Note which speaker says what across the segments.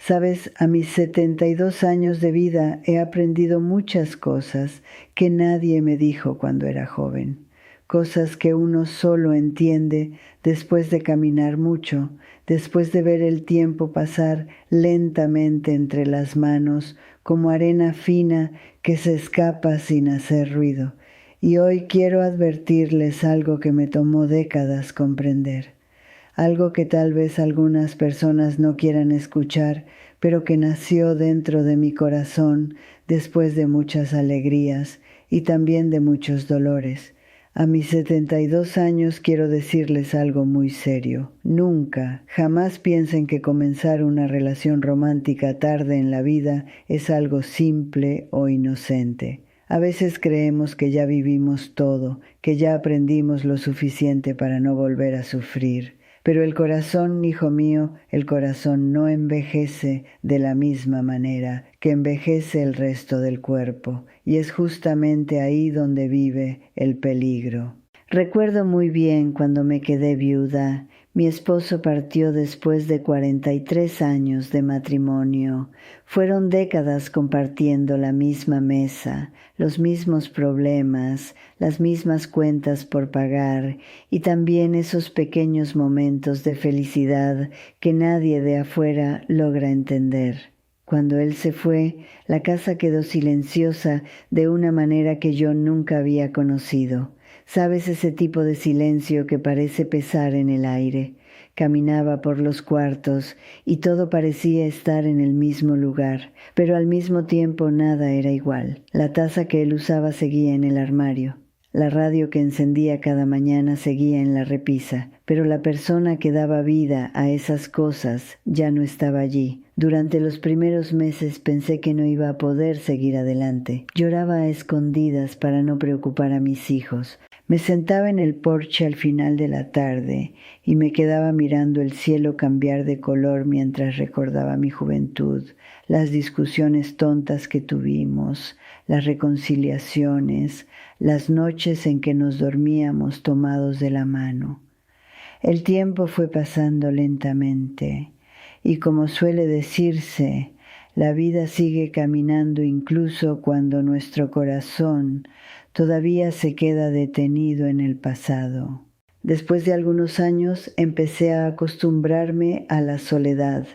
Speaker 1: Sabes, a mis 72 años de vida he aprendido muchas cosas que nadie me dijo cuando era joven, cosas que uno solo entiende después de caminar mucho, después de ver el tiempo pasar lentamente entre las manos como arena fina que se escapa sin hacer ruido. Y hoy quiero advertirles algo que me tomó décadas comprender. Algo que tal vez algunas personas no quieran escuchar, pero que nació dentro de mi corazón después de muchas alegrías y también de muchos dolores. A mis 72 años quiero decirles algo muy serio. Nunca, jamás piensen que comenzar una relación romántica tarde en la vida es algo simple o inocente. A veces creemos que ya vivimos todo, que ya aprendimos lo suficiente para no volver a sufrir. Pero el corazón, hijo mío, el corazón no envejece de la misma manera que envejece el resto del cuerpo, y es justamente ahí donde vive el peligro. Recuerdo muy bien cuando me quedé viuda. Mi esposo partió después de 43 años de matrimonio. Fueron décadas compartiendo la misma mesa, los mismos problemas, las mismas cuentas por pagar y también esos pequeños momentos de felicidad que nadie de afuera logra entender. Cuando él se fue, la casa quedó silenciosa de una manera que yo nunca había conocido. ¿Sabes ese tipo de silencio que parece pesar en el aire? Caminaba por los cuartos y todo parecía estar en el mismo lugar, pero al mismo tiempo nada era igual. La taza que él usaba seguía en el armario. La radio que encendía cada mañana seguía en la repisa, pero la persona que daba vida a esas cosas ya no estaba allí. Durante los primeros meses pensé que no iba a poder seguir adelante. Lloraba a escondidas para no preocupar a mis hijos. Me sentaba en el porche al final de la tarde y me quedaba mirando el cielo cambiar de color mientras recordaba mi juventud, las discusiones tontas que tuvimos, las reconciliaciones, las noches en que nos dormíamos tomados de la mano. El tiempo fue pasando lentamente y, como suele decirse, la vida sigue caminando incluso cuando nuestro corazón todavía se queda detenido en el pasado. Después de algunos años empecé a acostumbrarme a la soledad.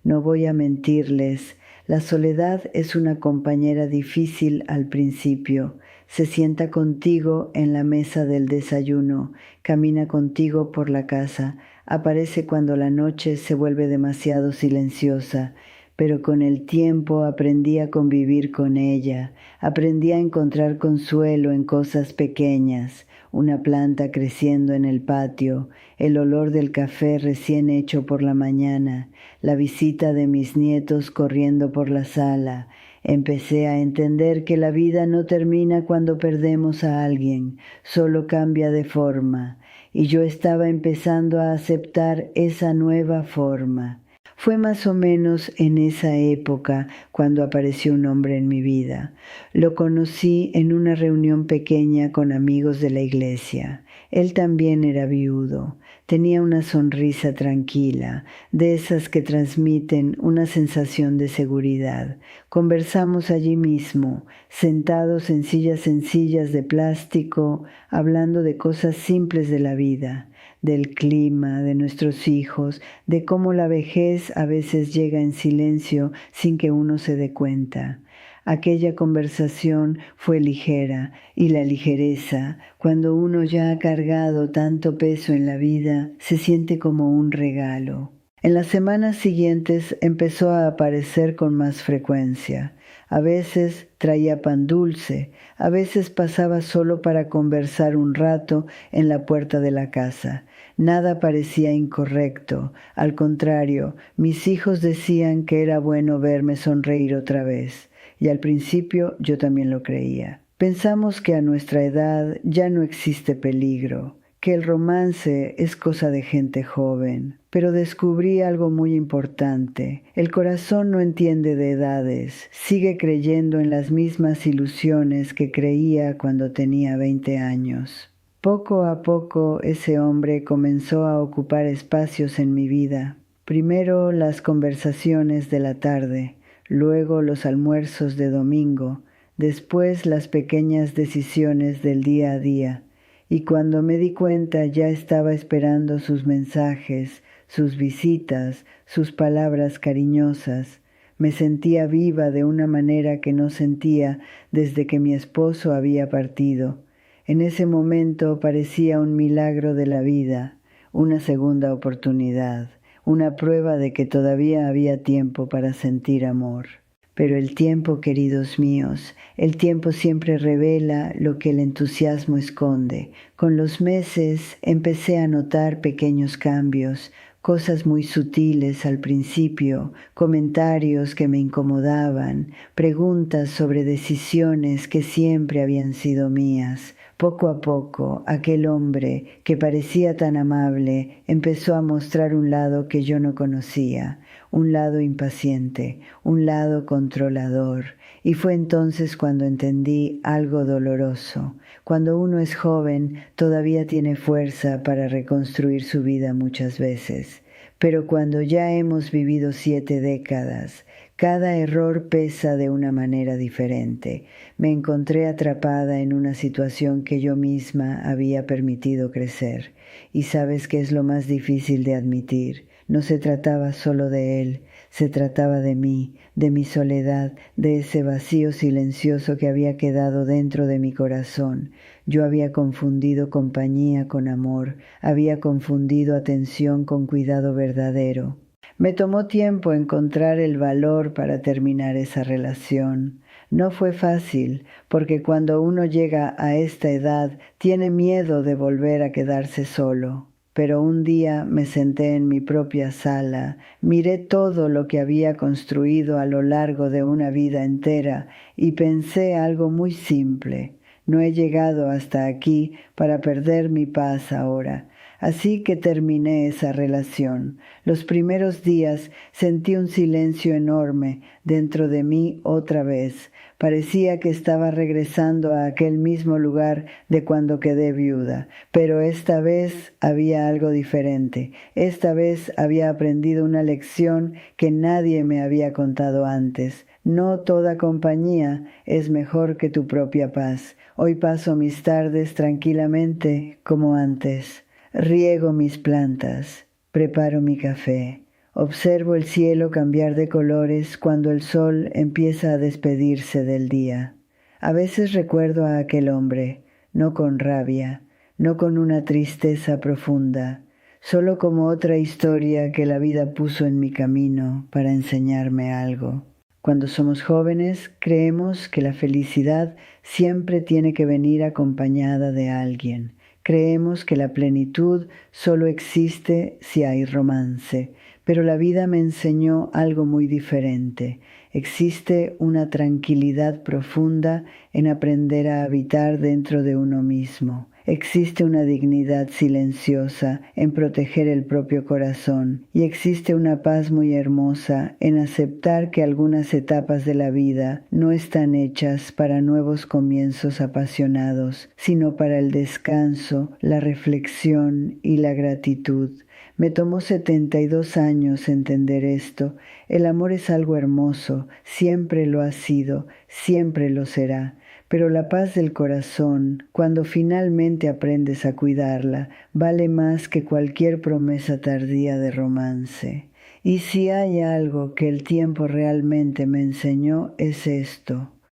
Speaker 1: No voy a mentirles, la soledad es una compañera difícil al principio. Se sienta contigo en la mesa del desayuno, camina contigo por la casa, aparece cuando la noche se vuelve demasiado silenciosa, pero con el tiempo aprendí a convivir con ella, aprendí a encontrar consuelo en cosas pequeñas, una planta creciendo en el patio, el olor del café recién hecho por la mañana, la visita de mis nietos corriendo por la sala. Empecé a entender que la vida no termina cuando perdemos a alguien, solo cambia de forma, y yo estaba empezando a aceptar esa nueva forma. Fue más o menos en esa época cuando apareció un hombre en mi vida. Lo conocí en una reunión pequeña con amigos de la iglesia. Él también era viudo. Tenía una sonrisa tranquila, de esas que transmiten una sensación de seguridad. Conversamos allí mismo, sentados en sillas sencillas de plástico, hablando de cosas simples de la vida, del clima, de nuestros hijos, de cómo la vejez a veces llega en silencio sin que uno se dé cuenta. Aquella conversación fue ligera, y la ligereza, cuando uno ya ha cargado tanto peso en la vida, se siente como un regalo. En las semanas siguientes empezó a aparecer con más frecuencia. A veces traía pan dulce, a veces pasaba solo para conversar un rato en la puerta de la casa. Nada parecía incorrecto, al contrario, mis hijos decían que era bueno verme sonreír otra vez, y al principio yo también lo creía. Pensamos que a nuestra edad ya no existe peligro, que el romance es cosa de gente joven, pero descubrí algo muy importante. El corazón no entiende de edades, sigue creyendo en las mismas ilusiones que creía cuando tenía 20 años. Poco a poco ese hombre comenzó a ocupar espacios en mi vida. Primero las conversaciones de la tarde, luego los almuerzos de domingo, después las pequeñas decisiones del día a día. Y cuando me di cuenta ya estaba esperando sus mensajes, sus visitas, sus palabras cariñosas. Me sentía viva de una manera que no sentía desde que mi esposo había partido. En ese momento parecía un milagro de la vida, una segunda oportunidad, una prueba de que todavía había tiempo para sentir amor. Pero el tiempo, queridos míos, el tiempo siempre revela lo que el entusiasmo esconde. Con los meses empecé a notar pequeños cambios, cosas muy sutiles al principio, comentarios que me incomodaban, preguntas sobre decisiones que siempre habían sido mías. Poco a poco, aquel hombre que parecía tan amable empezó a mostrar un lado que yo no conocía, un lado impaciente, un lado controlador. Y fue entonces cuando entendí algo doloroso. Cuando uno es joven, todavía tiene fuerza para reconstruir su vida muchas veces. Pero cuando ya hemos vivido 7 décadas, cada error pesa de una manera diferente. Me encontré atrapada en una situación que yo misma había permitido crecer. Y ¿sabes qué es lo más difícil de admitir? No se trataba solo de él, se trataba de mí, de mi soledad, de ese vacío silencioso que había quedado dentro de mi corazón. Yo había confundido compañía con amor, había confundido atención con cuidado verdadero. Me tomó tiempo encontrar el valor para terminar esa relación. No fue fácil, porque cuando uno llega a esta edad tiene miedo de volver a quedarse solo. Pero un día me senté en mi propia sala, miré todo lo que había construido a lo largo de una vida entera y pensé algo muy simple. No he llegado hasta aquí para perder mi paz ahora. Así que terminé esa relación. Los primeros días sentí un silencio enorme dentro de mí otra vez. Parecía que estaba regresando a aquel mismo lugar de cuando quedé viuda. Pero esta vez había algo diferente. Esta vez había aprendido una lección que nadie me había contado antes. No toda compañía es mejor que tu propia paz. Hoy paso mis tardes tranquilamente como antes. Riego mis plantas, preparo mi café, observo el cielo cambiar de colores cuando el sol empieza a despedirse del día. A veces recuerdo a aquel hombre, no con rabia, no con una tristeza profunda, solo como otra historia que la vida puso en mi camino para enseñarme algo. Cuando somos jóvenes, creemos que la felicidad siempre tiene que venir acompañada de alguien. Creemos que la plenitud solo existe si hay romance, pero la vida me enseñó algo muy diferente. Existe una tranquilidad profunda en aprender a habitar dentro de uno mismo. Existe una dignidad silenciosa en proteger el propio corazón y existe una paz muy hermosa en aceptar que algunas etapas de la vida no están hechas para nuevos comienzos apasionados, sino para el descanso, la reflexión y la gratitud. Me tomó 72 años entender esto. El amor es algo hermoso, siempre lo ha sido, siempre lo será. Pero la paz del corazón, cuando finalmente aprendes a cuidarla, vale más que cualquier promesa tardía de romance. Y si hay algo que el tiempo realmente me enseñó, es esto.